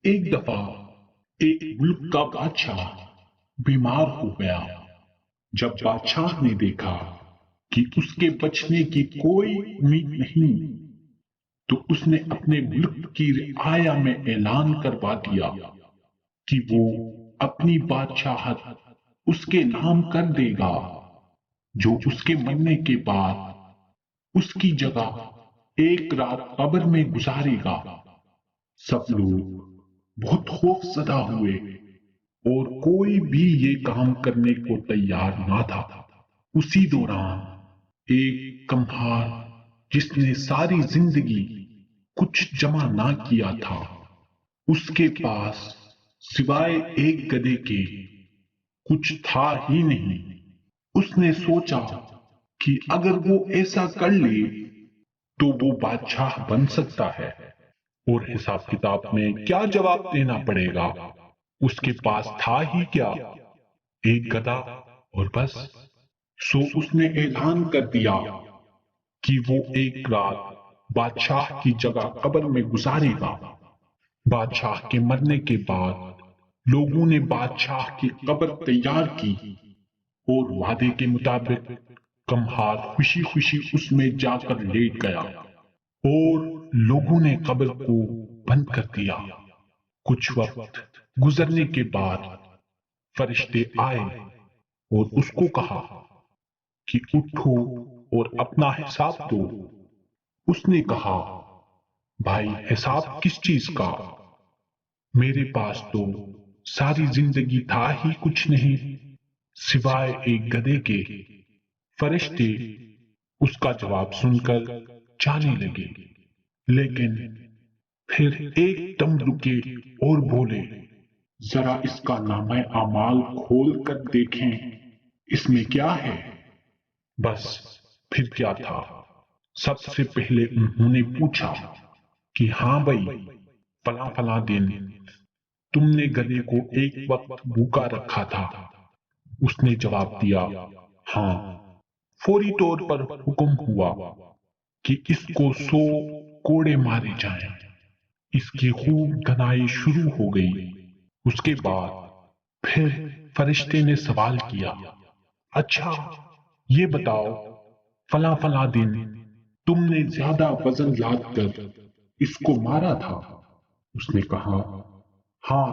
ایک دفعہ ایک ملک کا بادشاہ بیمار ہو گیا۔ جب بادشاہ نے دیکھا کہ اس کے بچنے کی کوئی امید نہیں، تو اس نے اپنے ملک کی رعایا میں اعلان کروا دیا کہ وہ اپنی بادشاہت اس کے نام کر دے گا، جو اس کے مرنے کے بعد اس کی جگہ ایک رات قبر میں گزارے گا۔ سب لوگ بہت خوف زدہ ہوئے اور کوئی بھی یہ کام کرنے کو تیار نہ تھا۔ اسی دوران ایک کمہار، جس نے ساری زندگی کچھ جمع نہ کیا تھا، اس کے پاس سوائے ایک گدھے کے کچھ تھا ہی نہیں۔ اس نے سوچا کہ اگر وہ ایسا کر لے تو وہ بادشاہ بن سکتا ہے، اور حساب کتاب میں کیا جواب دینا پڑے گا؟ اس کے پاس تھا ہی کیا، ایک گدھا اور بس۔ سو اس نے اعلان کر دیا کہ وہ ایک رات بادشاہ کی جگہ قبر میں گزارے گا۔ بادشاہ کے مرنے کے بعد لوگوں نے بادشاہ کی قبر تیار کی، اور وعدے کے مطابق کمہار خوشی خوشی اس میں جا کر لیٹ گیا، اور لوگوں نے قبر کو بند کر دیا۔ کچھ وقت گزرنے کے بعد فرشتے آئے اور اس کو کہا کہ اٹھو اور اپنا حساب دو۔ اس نے کہا، بھائی حساب کس چیز کا؟ میرے پاس تو ساری زندگی تھا ہی کچھ نہیں سوائے ایک گدھے کے۔ فرشتے اس کا جواب سن کر جانے لگے، لیکن پھر ایک دم رکے اور بولے، ذرا اس کا نامہ اعمال کھول کر دیکھیں، اس میں کیا ہے؟ بس پھر کیا تھا، سب سے پہلے انہوں نے پوچھا کہ ہاں بھائی، فلاں فلاں دن تم نے گدھے کو ایک وقت بھوکا رکھا تھا؟ اس نے جواب دیا، ہاں۔ فوری طور پر حکم ہوا کہ اس کو 100 کوڑے مارے جائیں۔ اس کی خوب دھنائی شروع ہو گئی۔ اس کے بعد پھر فرشتے نے سوال کیا، اچھا یہ بتاؤ، فلاں فلاں دن تم نے زیادہ وزن لاد کر اس کو مارا تھا؟ اس نے کہا، ہاں۔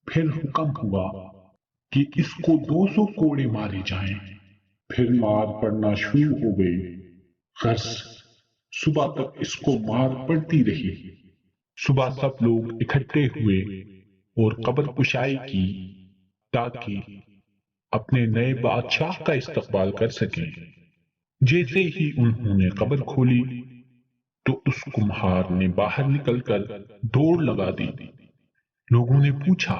پھر حکم ہوا کہ اس کو 200 کوڑے مارے جائیں۔ پھر مار پڑنا شروع ہو گئی۔ غرض صبح تک اس کو مار پڑتی رہی۔ صبح سب لوگ اکٹھے ہوئے اور قبر کشائی کی تاکہ اپنے نئے بادشاہ کا استقبال کر سکیں۔ جیسے ہی انہوں نے قبر کھولی تو اس کمہار نے باہر نکل کر دوڑ لگا دی۔ لوگوں نے پوچھا،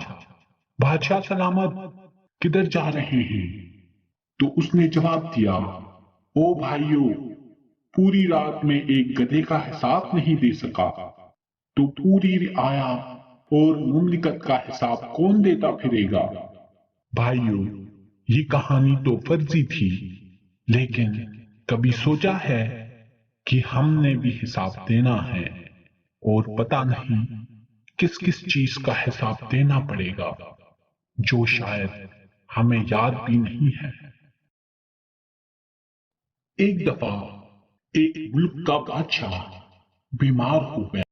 بادشاہ سلامت، کدھر جا رہے ہیں؟ تو اس نے جواب دیا، او بھائیو، پوری رات میں ایک گدھے کا حساب نہیں دے سکا تو پوری رعایا اور مملکت کا حساب کون دیتا پھرے گا؟ بھائیو، یہ کہانی تو فرضی تھی، لیکن کبھی سوچا ہے کہ ہم نے بھی حساب دینا ہے، اور پتہ نہیں کس کس چیز کا حساب دینا پڑے گا، جو شاید ہمیں یاد بھی نہیں ہے۔ ایک دفعہ ایک ملک کا بادشاہ بیمار ہو گیا۔